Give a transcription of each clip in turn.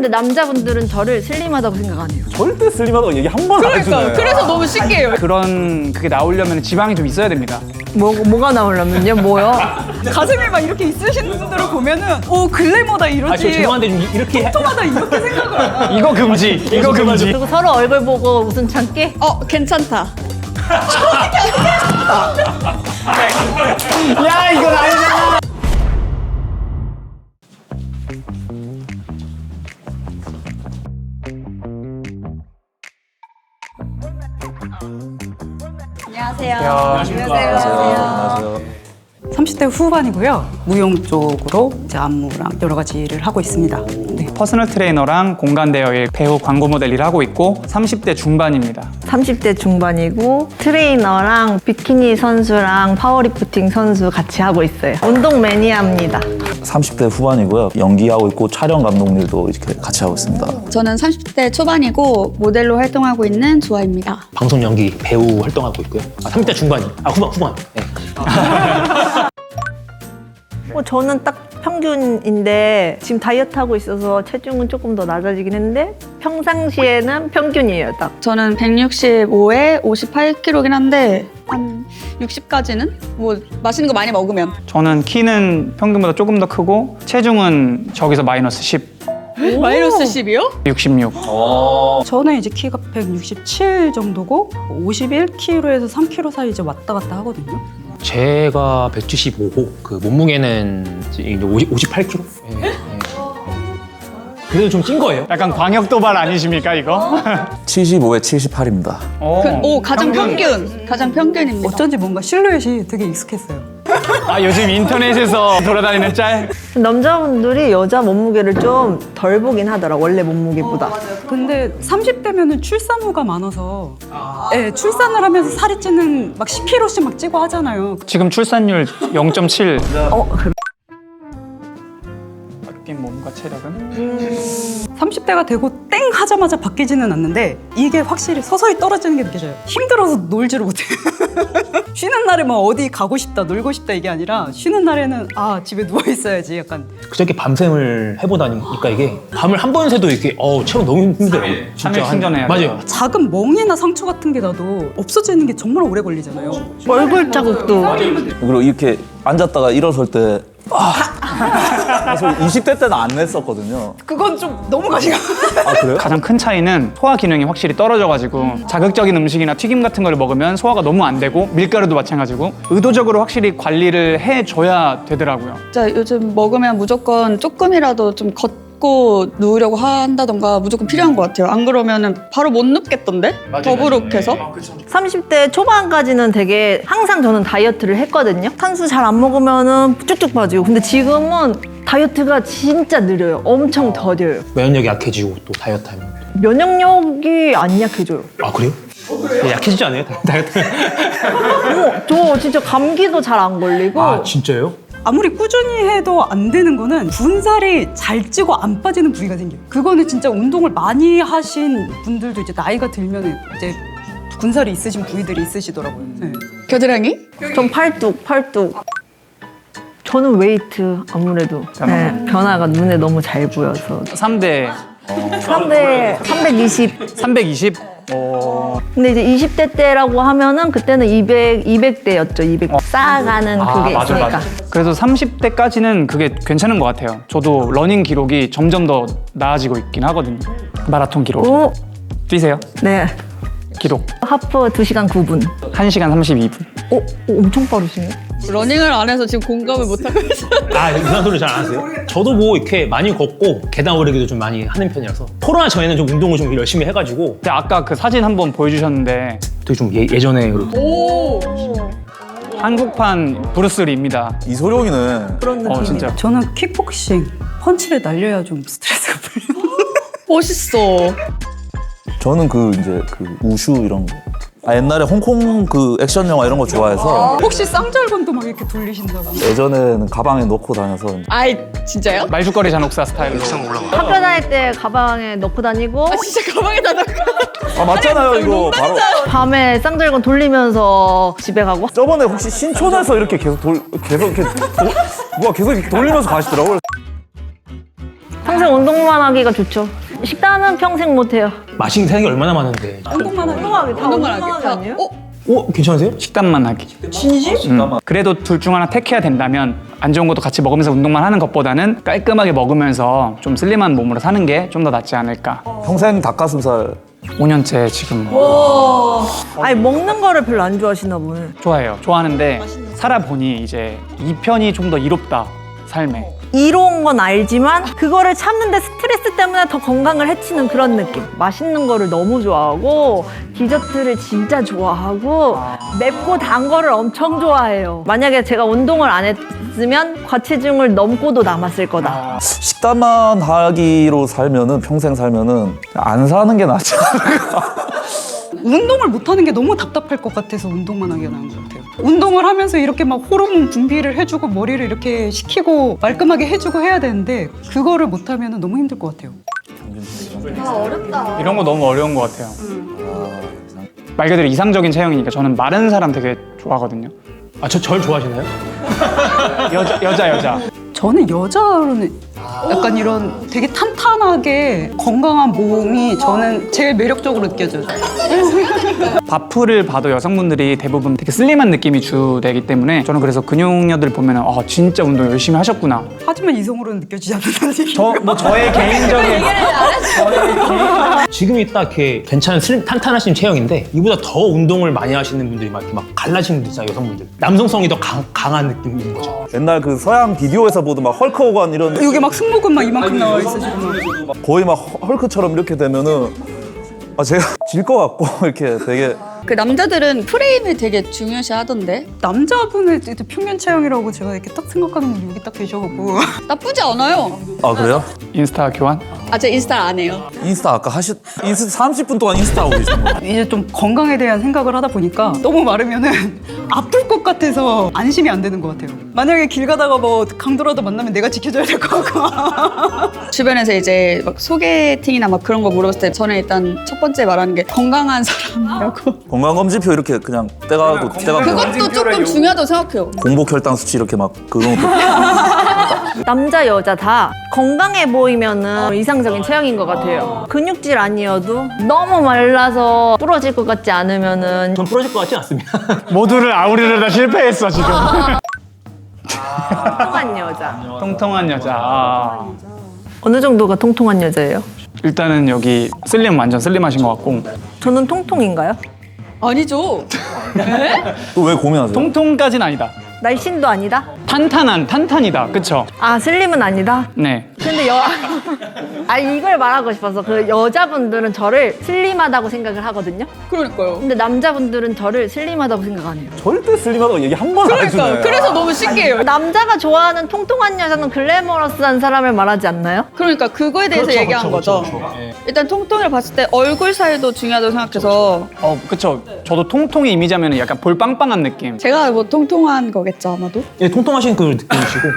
근데 남자분들은 저를 슬림하다고 생각 안 해요. 절대 슬림하다고 얘기 한 번 안 해주네. 그래서 너무 신기해요. 그런 그게 나오려면 지방이 좀 있어야 됩니다. 뭐가 나오려면요? 뭐요? 가슴이 막 이렇게 있으신 분들을 보면은 글래머다 이러지. 아, 저 죄송한데 좀 이렇게 토마다 이렇게 생각을 안 해요. 이거 금지. 이거 금지. 그리고 서로 얼굴 보고 웃음 참기? 괜찮다. 야, 이건 아니잖아. 안녕하세요. 30대 후반이고요. 무용 쪽으로 이제 안무랑 여러 가지 일을 하고 있습니다. 네. 퍼스널 트레이너랑 공간대여 일, 배우, 광고 모델 일 하고 있고 30대 중반입니다. 30대 중반이고 트레이너랑 비키니 선수랑 파워리프팅 선수 같이 하고 있어요. 운동 매니아입니다. 30대 후반이고요. 연기하고 있고 촬영 감독 일도 이렇게 같이 하고 있습니다. 저는 30대 초반이고 모델로 활동하고 있는 조아입니다. 방송 연기 배우 활동하고 있고요. 30대 중반이. 후반. 네. 저는 딱 평균인데 지금 다이어트 하고 있어서 체중은 조금 더 낮아지긴 했는데 평상시에는 평균이에요, 딱. 저는 165에 58kg긴 한데 한 60까지는 뭐 맛있는 거 많이 먹으면. 저는 키는 평균보다 조금 더 크고 체중은 저기서 마이너스 10, 마이너스 10이요? 66. 저는 이제 키가 167 정도고 51kg에서 3kg 사이 이제 왔다 갔다 하거든요. 제가 175고 그 몸무게는 이제 58kg. 네. 그래도 좀 찐 거예요. 약간 광역 도발 아니십니까, 이거? 75에 78입니다. 가장 평균. 가장 평균입니다. 어쩐지 뭔가 실루엣이 되게 익숙했어요. 아, 요즘 인터넷에서 돌아다니는 짤? 남자분들이 여자 몸무게를 좀 덜 보긴 하더라, 원래 몸무게보다. 근데 30대면은 출산 후가 많아서 네, 출산을 하면서 살이 찌는 막 10kg씩 막 찌고 하잖아요. 지금 출산율 0.7. 바뀐 몸과 체력은? 30대가 되고 땡 하자마자 바뀌지는 않는데 이게 확실히 서서히 떨어지는 게 느껴져요. 힘들어서 놀지를 못해요. 쉬는 날에 막 어디 가고 싶다, 놀고 싶다 이게 아니라 쉬는 날에는 집에 누워 있어야지 약간. 그저께 밤샘을 해보다니까 이게 밤을 한 번 새도 이렇게 체력 너무 힘들어요. 잠을 충전해야 돼요. 맞아요. 작은 멍이나 상처 같은 게 나도 없어지는 게 정말 오래 걸리잖아요. 얼굴 자국도. 그리고 이렇게 앉았다가 일어설 때 사실 20대 때는 안 냈었거든요. 그건 좀 너무 가시가. 아, 그래요? 가장 큰 차이는 소화 기능이 확실히 떨어져가지고 자극적인 음식이나 튀김 같은 걸 먹으면 소화가 너무 안 되고 밀가루도 마찬가지고 의도적으로 확실히 관리를 해줘야 되더라고요. 진짜 요즘 먹으면 무조건 조금이라도 좀 걷고 누우려고 한다던가 무조건 필요한 것 같아요. 안 그러면은 바로 못 눕겠던데? 더부룩해서. 30대 초반까지는 되게 항상 저는 다이어트를 했거든요. 탄수 잘 안 먹으면은 쭉쭉 빠지고. 근데 지금은 다이어트가 진짜 느려요. 엄청 더뎌요. 면역력이 약해지고 또 다이어트 하면. 면역력이 안 약해져요. 아, 그래요? 네, 약해지지 않아요? 다이어트. 저 진짜 감기도 잘 안 걸리고. 아, 진짜요? 아무리 꾸준히 해도 안 되는 거는 군살이 잘 찌고 안 빠지는 부위가 생겨요. 그거는 진짜 운동을 많이 하신 분들도 이제 나이가 들면 이제 군살이 있으신 부위들이 있으시더라고요. 네. 겨드랑이? 전 팔뚝. 저는 웨이트 아무래도 변화가 눈에 너무 잘 보여서 3대 320. 320? 근데 이제 20대 때라고 하면은 그때는 200대였죠. 200. 쌓아가는 그게 있으니까. 그래서 30대까지는 그게 괜찮은 것 같아요. 저도 러닝 기록이 점점 더 나아지고 있긴 하거든요. 마라톤 기록. 오, 뛰세요? 네. 기록. 하프 2시간 9분. 1시간 32분. 엄청 빠르시네. 러닝을 안 해서 지금 공감을 못하고 있어요. 이상한 소리 잘 안 하세요? 저도 뭐 이렇게 많이 걷고 계단 오르기도 좀 많이 하는 편이라서 코로나 전에는 좀 운동을 좀 열심히 해가지고 근데 아까 그 사진 한번 보여주셨는데 되게 좀 예전에 한국판 브루스리입니다. 이소룡이네. 그런 느낌. 진짜. 저는 킥복싱 펀치를 날려야 좀 스트레스가 풀려요. 멋있어. 저는 이제 우슈 이런 거. 옛날에 홍콩 액션 영화 이런 거 좋아해서 혹시 쌍절곤도 막 이렇게 돌리신다고? 예전에는 가방에 넣고 다녀서 아이, 진짜요? 말죽거리 잔혹사 스타일로. 학교 다닐 때 가방에 넣고 다니고 진짜 가방에다 넣고. 맞잖아요 이거 바로. 밤에 쌍절곤 돌리면서 집에 가고. 저번에 혹시 신촌에서 이렇게 누가 계속 이렇게 돌리면서 가시더라고요. 평생 운동만 하기가 좋죠. 식단은 평생 못해요. 맛있는 세상에 얼마나 많은데. 운동만 하기. 운동만 하기. 아니에요? 괜찮으세요? 식단만 하기. 진심? 그래도 둘 중 하나 택해야 된다면 안 좋은 것도 같이 먹으면서 운동만 하는 것보다는 깔끔하게 먹으면서 좀 슬림한 몸으로 사는 게 좀 더 낫지 않을까. 평생 닭가슴살 5년째 지금 아니 먹는 거를 별로 안 좋아하시나 보네. 좋아해요. 좋아하는데 살아보니 이제 이 편이 좀 더 이롭다, 삶에. 이로운 건 알지만 그거를 참는데 스트레스 때문에 더 건강을 해치는 그런 느낌. 맛있는 거를 너무 좋아하고 디저트를 진짜 좋아하고 맵고 단 거를 엄청 좋아해요. 만약에 제가 운동을 안 했으면 과체중을 넘고도 남았을 거다. 식단만 하기로 살면은 평생 살면은 안 사는 게 낫지 않을까. 운동을 못하는 게 너무 답답할 것 같아서 운동만 하게 나은 것 같아요. 운동을 하면서 이렇게 막 호르몬 분비를 해주고 머리를 이렇게 식히고 말끔하게 해주고 해야 되는데 그거를 못하면 너무 힘들 것 같아요. 이런 거 너무 어려운 것 같아요. 말 그대로 이상적인 체형이니까 저는 마른 사람 되게 좋아하거든요. 절 좋아하시나요? 여자. 저는 여자로는 약간 이런 되게 탄탄하게 건강한 몸이 저는 제일 매력적으로 느껴져요. 바프를 봐도 여성분들이 대부분 되게 슬림한 느낌이 주되기 때문에 저는 그래서 근육녀들 보면 진짜 운동 열심히 하셨구나. 하지만 이성으로는 느껴지지 않는 얘기. 저의 개인적인 지금이 딱 이렇게 괜찮은 탄탄하신 체형인데 이보다 더 운동을 많이 하시는 분들이 막 이렇게 막 갈라지는 분들 있잖아요, 여성분들. 남성성이 더 강한 느낌인 거죠. 옛날 그 서양 비디오에서 보던 막 헐크 호간 이런 여기 막 승모근 막 이만큼 나와 있어 지금. 거의 막 헐크처럼 이렇게 되면은 제가 질 것 같고 이렇게 되게 그 남자들은 프레임을 되게 중요시 하던데 남자분의 이제 평균 체형이라고 제가 이렇게 딱 생각하는 분 여기 딱 계셔갖고 나쁘지 않아요. 그래요? 인스타 교환? 제 인스타 안 해요. 인스타 아까 30분 동안 인스타 하고 계신 거예요. 이제 좀 건강에 대한 생각을 하다 보니까 너무 마르면은 아플 것 같아서 안심이 안 되는 것 같아요. 만약에 길 가다가 뭐 강도라도 만나면 내가 지켜줘야 될 것 같고. 주변에서 이제 막 소개팅이나 막 그런 거 물어봤을 때 저는 일단 첫 번째 말하는 게 건강한 사람이라고. 건강검진표 이렇게 그냥 떼가고 그것도 조금 중요하다고 생각해요. 공복 혈당 수치 이렇게 막 그런 것도 남자 여자 다 건강해 보이면은 이상적인 체형인 것 같아요. 근육질 아니어도 너무 말라서 부러질 것 같지 않으면은 전 부러질 것 같지 않습니다. 모두를 아우르려다 실패했어 지금. 통통한 여자. 통통한 여자. 어느 정도가 통통한 여자예요? 일단은 여기 완전 슬림하신 것 같고 저는 통통인가요? 아니죠. 또 왜 고민하세요? 통통까지는 아니다. 날씬도 아니다? 탄탄이다. 그쵸? 슬림은 아니다? 네. 근데 이걸 말하고 싶어서 그 여자분들은 저를 슬림하다고 생각을 하거든요. 그러니까요. 근데 남자분들은 저를 슬림하다고 생각 안 해요. 절대 슬림하다고 얘기 한 번 안 해주네. 그래서 너무 신기해요. 남자가 좋아하는 통통한 여자는 글래머러스한 사람을 말하지 않나요? 그러니까 그거에 대해서 얘기한 거죠. 일단 통통을 봤을 때 얼굴 살도 중요하다고 생각해서 그쵸. 저도 통통의 이미지하면 약간 볼빵빵한 느낌. 제가 뭐 통통한 거겠죠 아마도. 예, 통통하신 그 느낌이시고.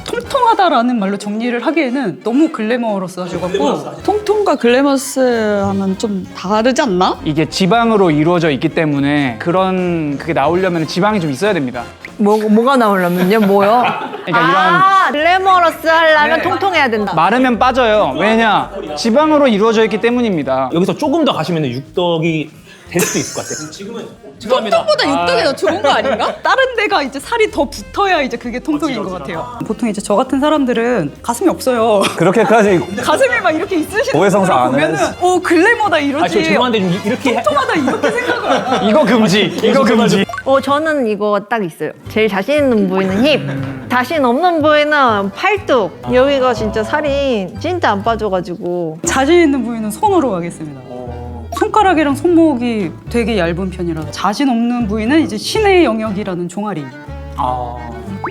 통통하다라는 말로 정리를 하기에는 너무 글래머러스 하셔갖고 통통과 글래머스 하면 좀 다르지 않나? 이게 지방으로 이루어져 있기 때문에 그게 나오려면 지방이 좀 있어야 됩니다. 뭐가 나오려면요? 뭐요? 그러니까 글래머러스 하려면 통통해야 된다. 마르면 빠져요. 왜냐? 지방으로 이루어져 있기 때문입니다. 여기서 조금 더 가시면 육덕이 될 수도 있을 것 같아요. 지금은 통통보다 육덕이 더 좋은 거 아닌가? 다른 데가 이제 살이 더 붙어야 이제 그게 통통인 것 같아요. 보통 이제 저 같은 사람들은 가슴이 없어요. 그렇게까지 가슴이 막 이렇게 있으시는 오해성사 안 분들 보면은 글래머다 저 이러지. 죄송한데 좀 이렇게 통통하다 이렇게 생각을 해요. 이거 금지. 저는 이거 딱 있어요. 제일 자신 있는 부위는 힙, 자신 없는 부위는 팔뚝. 여기가 진짜 살이 진짜 안 빠져가지고. 자신 있는 부위는 손으로 가겠습니다. 손가락이랑 손목이 되게 얇은 편이라 자신 없는 부위는 이제 신의 영역이라는 종아리.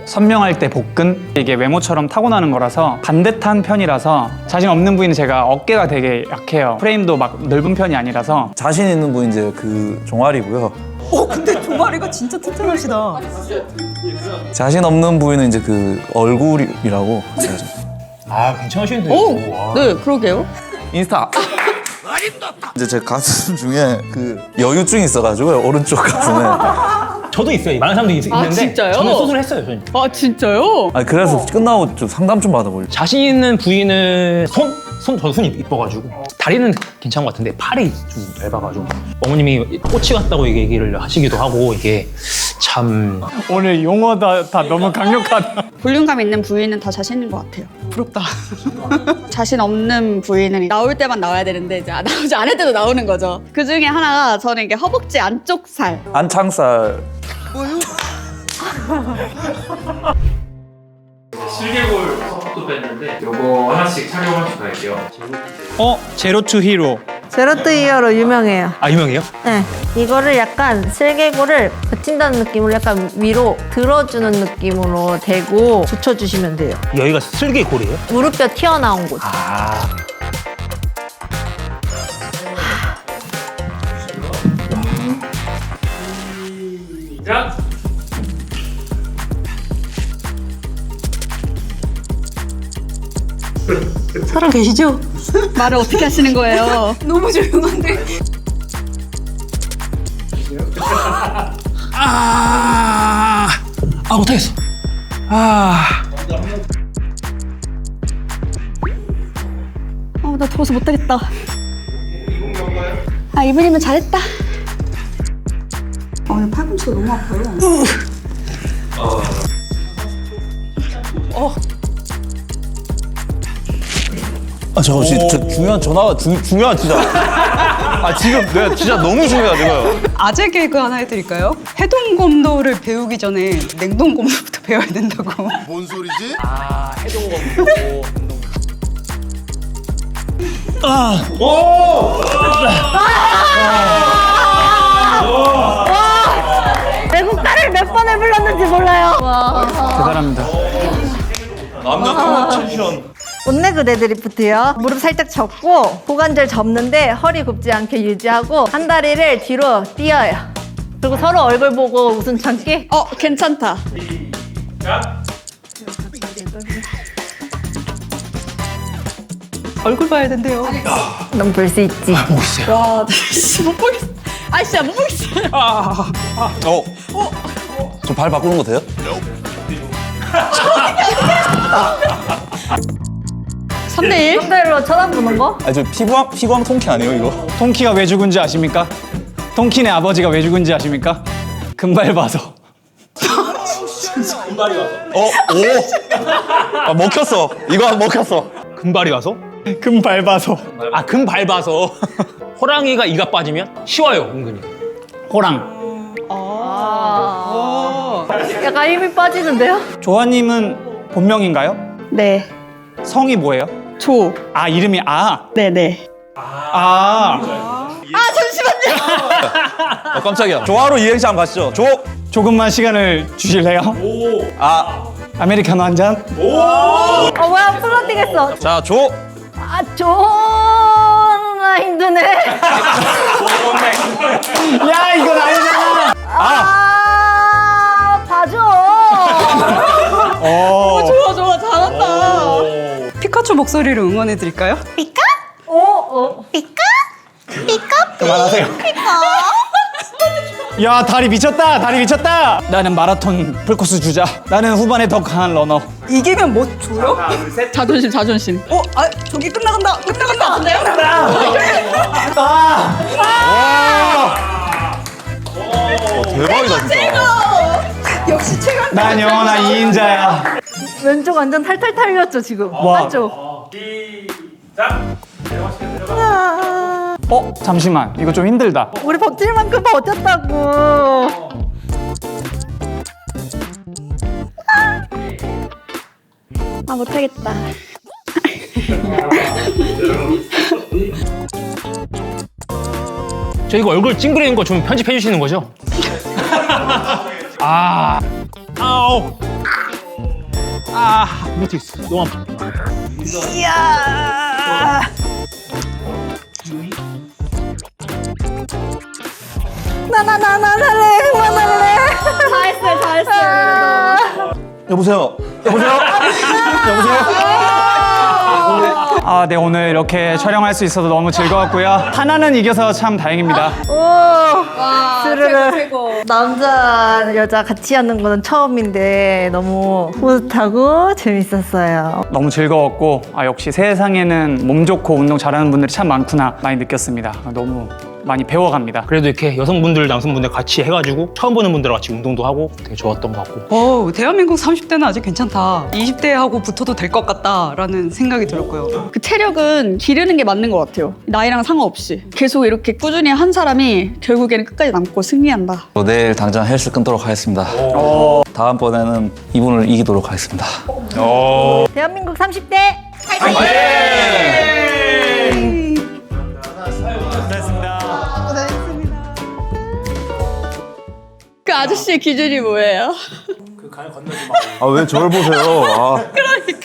선명할 때 복근 이게 외모처럼 타고나는 거라서 반듯한 편이라서 자신 없는 부위는 제가 어깨가 되게 약해요. 프레임도 막 넓은 편이 아니라서 자신 있는 분 이제 그 종아리고요. 근데 종아리가 진짜 튼튼하시다. 자신 없는 부위는 이제 그 얼굴이라고 괜찮으시는데. 네 그러게요. 인스타 이제 제 가슴 중에 그 여유증이 있어가지고요. 오른쪽 가슴에 저도 있어요. 많은 사람들이 있는데 진짜요? 저는 수술했어요. 저는. 아 진짜요? 아니 그래서 끝나고 좀 상담 좀 받아볼래. 자신 있는 부위는 저도 손이 이뻐가지고 다리는 괜찮은 것 같은데 팔이 좀 얇아가지고 어머님이 꼬치 같다고 얘기를 하시기도 하고 이게 참 오늘 용어 다 너무 강력하다. 볼륨감 있는 부위는 다 자신 있는 것 같아요. 부럽다. 자신 없는 부위는 나올 때만 나와야 되는데 이제 나오지 않을 때도 나오는 거죠. 그 중에 하나가 저는 이게 허벅지 안쪽 살. 안창살. 실개골 서포도 뺐는데 요거 하나씩 착용할 수가 있게요. 제로 투 히로. 제로트 이어로 유명해요. 아 유명해요? 네, 이거를 약간 슬개골을 붙인다는 느낌으로 약간 위로 들어주는 느낌으로 대고 붙여주시면 돼요. 여기가 슬개골이에요? 무릎뼈 튀어나온 곳. 자, 살아 계시죠? 말을 어떻게 하시는 거예요? 너무 조용한데. 못하겠어. 나 더워서 못하겠다. 아 이분이면 잘했다. 오늘 팔꿈치가 너무 아파요. 아 잠깐 진짜 중요한 전화가 중요한 진짜. 아 지금 내가 진짜 너무 중요해 지금. 아재 개그 하나 해드릴까요? 해동검도를 배우기 전에 냉동검도부터 배워야 된다고. 뭔 소리지? 애국가를 몇 번을 불렀는지 몰라요. 대단합니다. 남녀 통합 챔피언. 온레그 데드리프트요. 무릎 살짝 접고 고관절 접는데 허리 굽지 않게 유지하고 한 다리를 뒤로 띄어요. 그리고 서로 얼굴 보고 웃음 참기. 괜찮다. 얼굴 봐야 된대요. 넌 볼 수 있지. 와, 씨, 못 보겠어. 아, 진짜 못 보겠어. 저 발 바꾸는 거 돼요? 3대1? 상대로 쳐다보는 거? 아니 저 피광 통키 아니에요 이거? 통키가 왜 죽은지 아십니까? 통키네 아버지가 왜 죽은지 아십니까? 금발 봐서. 오. 아 먹혔어. 이거 먹혔어. 금발이 와서? 금 밟아서. 금 밟아서 호랑이가 이가 빠지면 쉬워요 은근히. 호랑. 약간 힘이 빠지는데요? 조아님은 본명인가요? 네. 성이 뭐예요? 조. 이름이 네네. 잠시만요. 아 깜짝이야. 조화로 이행시 한번 가시죠. 조금만 시간을 주실래요? 아메리카노 한 잔? 뭐야, 플러팅했어. 자 존나 힘드네. 야 이건 아니잖아. 봐줘. 좋아, 잘한다. 피카츄 목소리로 응원해드릴까요? 그만하세요. 야 다리 미쳤다. 다리 미쳤다. 나는 마라톤 풀코스 주자. 나는 후반에 더 강한 러너. 이기면 뭐 줘요? 자존심. 저기 끝나간다. 끝나간다. 대박이다 진짜. 역시 최강. 난 영원한 2인자야. 왼쪽 완전 탈탈 털렸죠, 지금. 와. 한쪽. 잠시만. 이거 좀 힘들다. 우리 버틸 만큼 버텼다고. 못하겠다. 저 이거 얼굴 찡그리는 거 좀 편집해 주시는 거죠? 아우 못했어. 너무 아파. 나나나나나래, 그만할래. 다 했어요. 여보세요. 여보세요. 여보세요. 아, 네, 오늘 이렇게 촬영할 수 있어서 너무 즐거웠고요. 하나는 이겨서 참 다행입니다. 오, 스르르. 남자 여자 같이 하는 거는 처음인데 너무 뿌듯하고 재밌었어요. 너무 즐거웠고, 아, 역시 세상에는 몸 좋고 운동 잘하는 분들이 참 많구나 많이 느꼈습니다. 너무 많이 배워갑니다. 그래도 이렇게 여성분들, 남성분들 같이 해가지고 처음 보는 분들과 같이 운동도 하고 되게 좋았던 것 같고. 대한민국 30대는 아직 괜찮다. 20대하고 붙어도 될 것 같다라는 생각이 들었고요. 그 체력은 기르는 게 맞는 것 같아요. 나이랑 상관없이. 계속 이렇게 꾸준히 한 사람이 결국에는 끝까지 남고 승리한다. 내일 당장 헬스 끊도록 하겠습니다. 다음번에는 이분을 이기도록 하겠습니다. 대한민국 30대 그 아저씨의 기준이 뭐예요? 아, 왜 저를 보세요? 아.